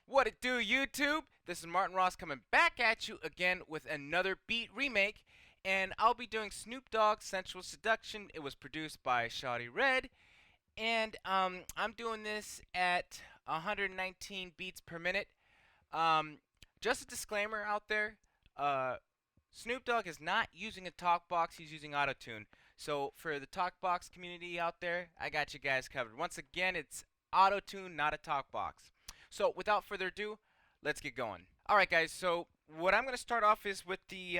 What it do, YouTube? This is Martin Ross coming back at you again with another beat remake, and I'll be doing Snoop Dogg's Sensual Seduction. It was produced by Shawty Redd, and I'm doing this at 119 beats per minute. Um, just a disclaimer out there, uh, Snoop Dogg is not using a talk box, he's using autotune. So for the talk box community out there, I got you guys covered. Once again, it's autotune, not a talk box. So without further ado, let's get going. All right, guys. So what I'm gonna start off is with the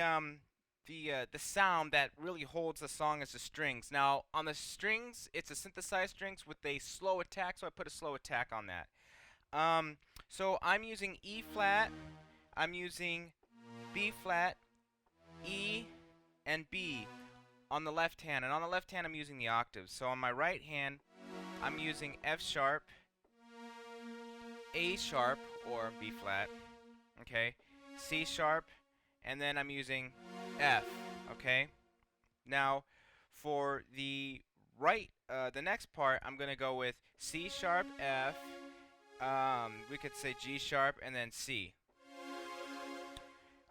sound that really holds the song as the strings. Now on the strings, it's a synthesized strings with a slow attack, so I put a slow attack on that. So I'm using E flat, I'm using B flat, E, and B on the left hand, and on the left hand I'm using the octaves. So on my right hand, I'm using F sharp, A sharp or B flat, okay, C sharp, and then I'm using F, okay. Now for the the next part, I'm gonna go with C sharp, F, we could say G sharp, and then C.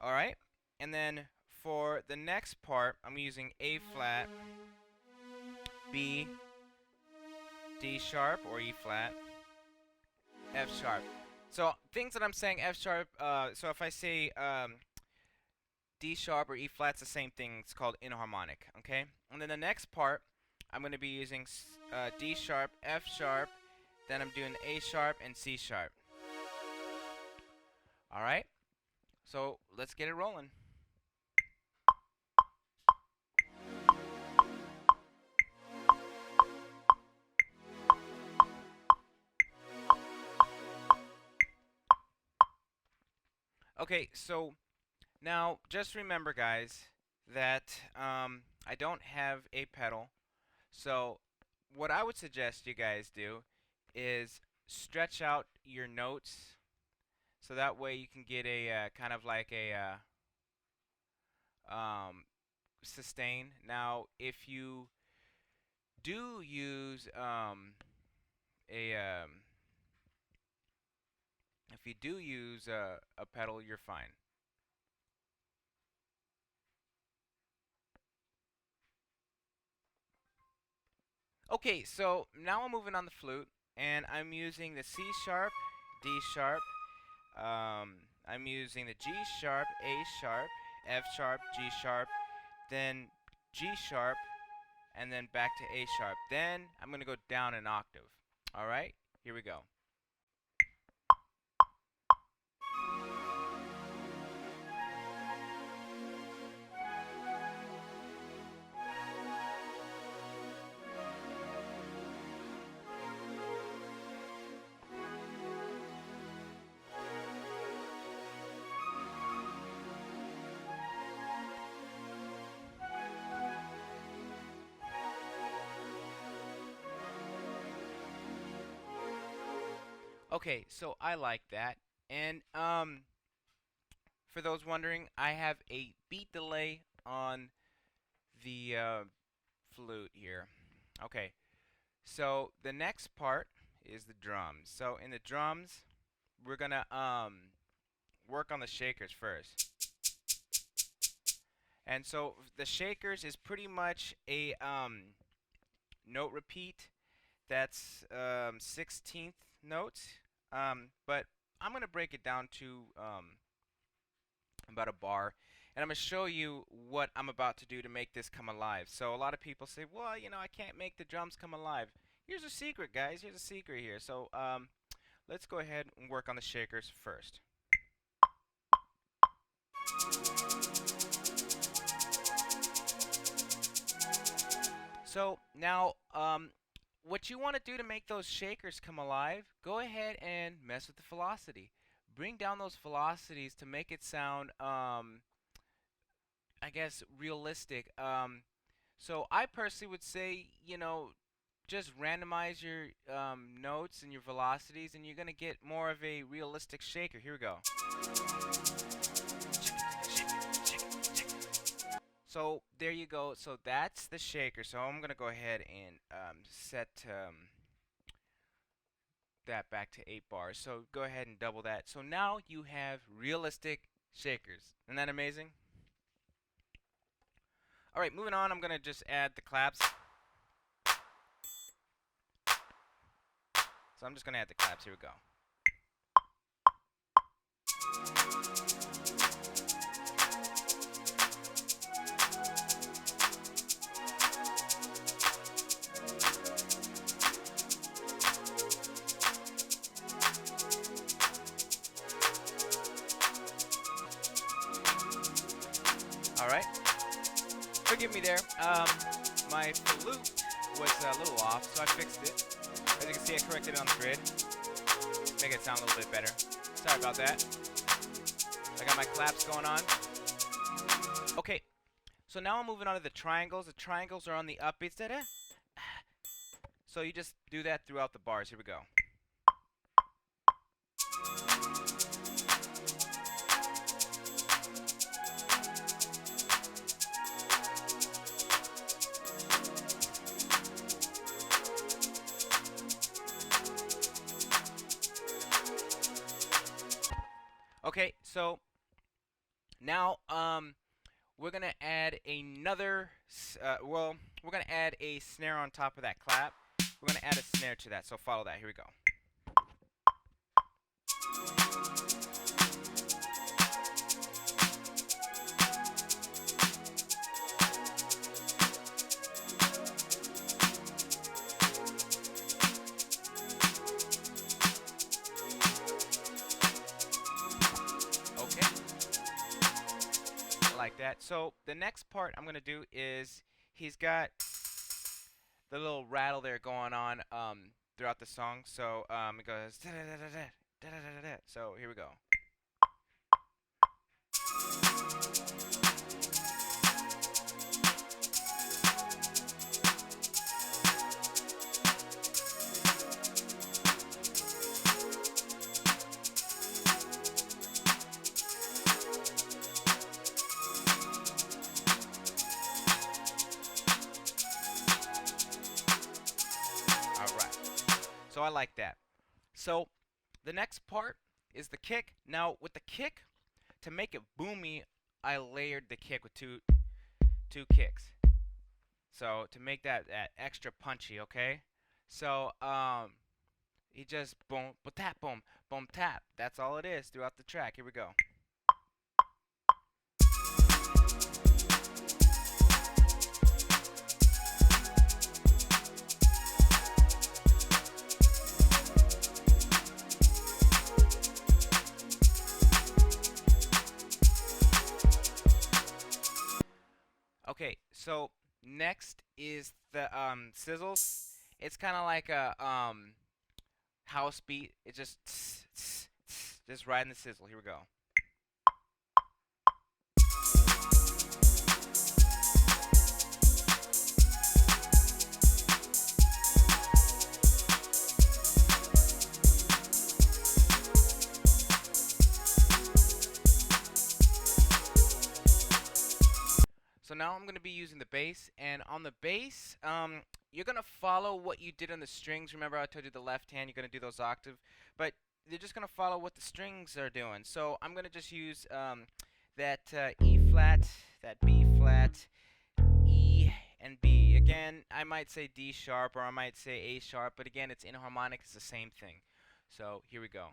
All right, and then for the next part, I'm using A flat, B, D sharp or E flat, F sharp. So things that I'm saying F sharp, so if I say D sharp or E flat, it's the same thing. It's called inharmonic, okay? And then the next part, I'm going to be using D sharp, F sharp, then I'm doing A sharp and C sharp. All right? So let's get it rolling. Okay, so now just remember, guys, that I don't have a pedal. So what I would suggest you guys do is stretch out your notes so that way you can get a kind of like a sustain. Now, if you do use a a pedal, you're fine. Okay, so now I'm moving on the flute, and I'm using the C sharp, D sharp. I'm using the G sharp, A sharp, F sharp, G sharp, then G sharp, and then back to A sharp. Then I'm going to go down an octave. All right, here we go. Okay, so I like that. And for those wondering, I have a beat delay on the flute here. Okay, so the next part is the drums. So in the drums, we're gonna work on the shakers first. And so the shakers is pretty much a note repeat. That's 16th notes. But I'm gonna break it down to about a bar, and I'm gonna show you what I'm about to do to make this come alive. So a lot of people say, well, you know, I can't make the drums come alive. Here's a secret, guys. Here's a secret here. So let's go ahead and work on the shakers first. So now what you want to do to make those shakers come alive, go ahead and mess with the velocity. Bring down those velocities to make it sound I guess realistic. So I personally would say, you know, just randomize your notes and your velocities, and you're gonna get more of a realistic shaker. Here we go. So there you go. So that's the shaker. So I'm gonna go ahead and set that back to 8 bars. So go ahead and double that. So now you have realistic shakers. Isn't that amazing? Alright, moving on, I'm going to just add the claps. So I'm just going to add the claps. Here we go. Alright. Forgive me there. My flute was a little off, so I fixed it. As you can see, I corrected it on the grid. Make it sound a little bit better. Sorry about that. I got my claps going on. Okay, so now I'm moving on to the triangles. The triangles are on the upbeats. Da-da. So you just do that throughout the bars. Here we go. Okay, so now we're gonna add another. We're gonna add a snare on top of that clap. We're gonna add a snare to that. So follow that. Here we go. Like that. So the next part I'm gonna do is he's got the little rattle there going on throughout the song. So it goes da da da da da da da da da. So here we go. So I like that. So the next part is the kick. Now with the kick, to make it boomy, I layered the kick with two kicks. So to make that extra punchy, okay? So he just boom, tap, boom, boom, tap. That's all it is throughout the track. Here we go. Okay, so next is the sizzles. It's kind of like a house beat. It's just riding the sizzle. Here we go. So now I'm going to be using the bass, and on the bass, you're going to follow what you did on the strings. Remember I told you the left hand, you're going to do those octave, but you're just going to follow what the strings are doing. So I'm going to just use that E flat, that B flat, E, and B. Again, I might say D sharp, or I might say A sharp, but again, it's inharmonic, it's the same thing. So here we go.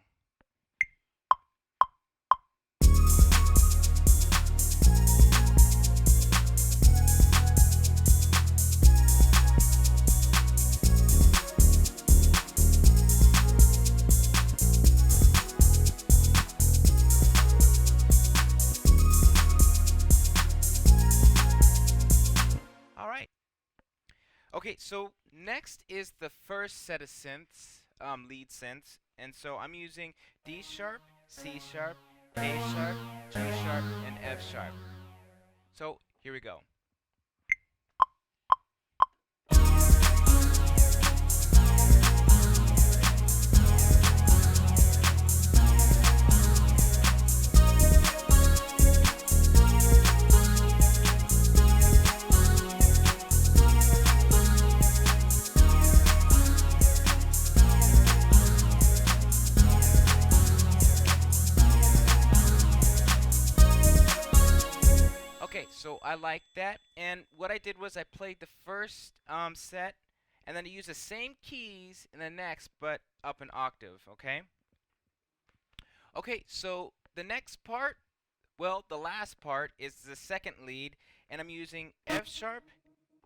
Okay, so next is the first set of synths, lead synths, and so I'm using D sharp, C sharp, A sharp, G sharp, and F sharp. So here we go. So I like that. And what I did was I played the first set, and then I used the same keys in the next, but up an octave, okay? Okay, so the next part, well, the last part is the second lead, and I'm using F sharp.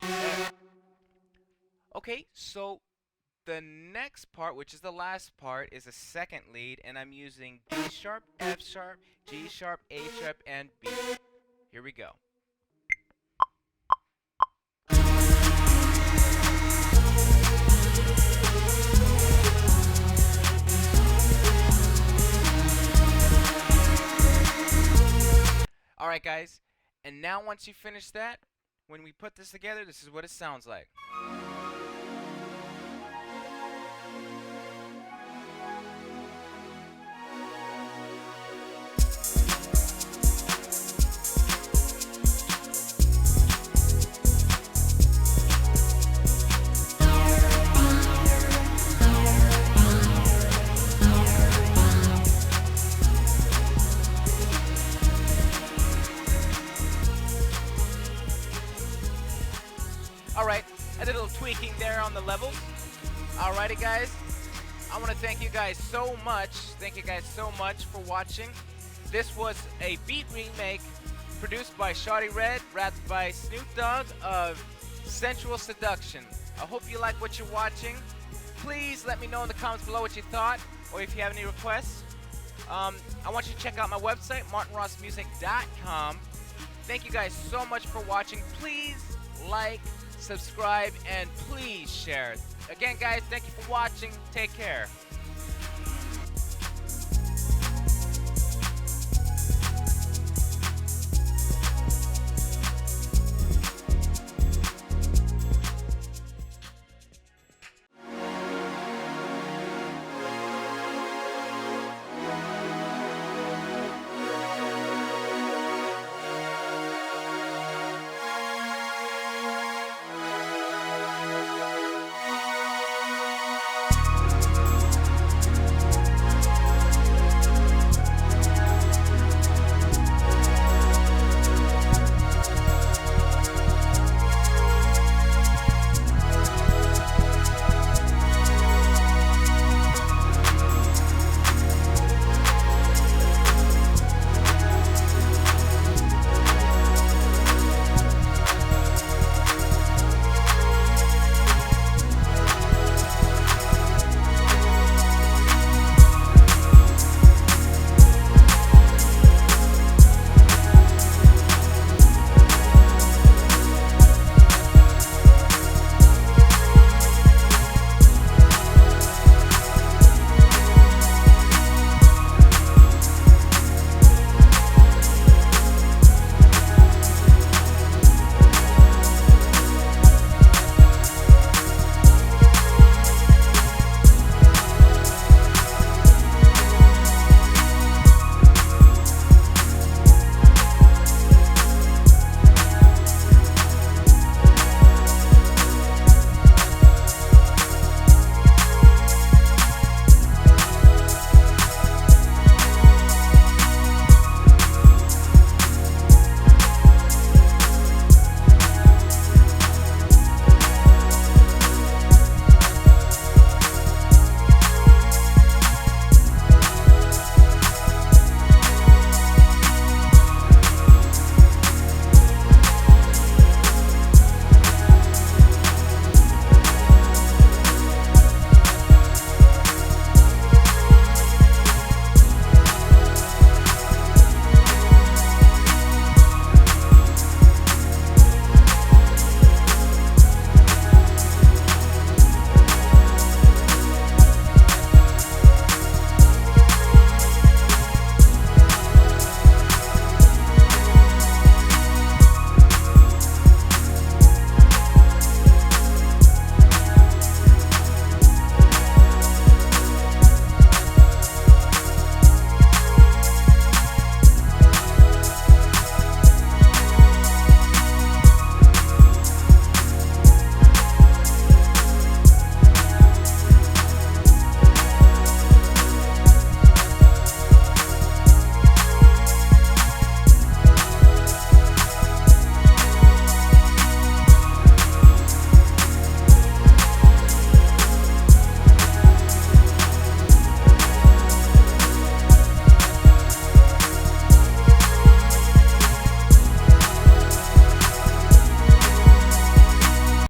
F. Okay, so the next part, which is the last part, is the second lead, and I'm using D sharp, F sharp, G sharp, A sharp, and B. Here we go. Alright guys, and now once you finish that, when we put this together, this is what it sounds like. Alright, a little tweaking there on the levels. Alrighty guys, I want to thank you guys so much. Thank you guys so much for watching. This was a beat remake produced by Shawty Redd, rapped by Snoop Dogg of Sensual Seduction. I hope you like what you're watching. Please let me know in the comments below what you thought, or if you have any requests. I want you to check out my website, martinrossmusic.com. Thank you guys so much for watching. Please like, subscribe, and please share. Again, guys, thank you for watching. Take care.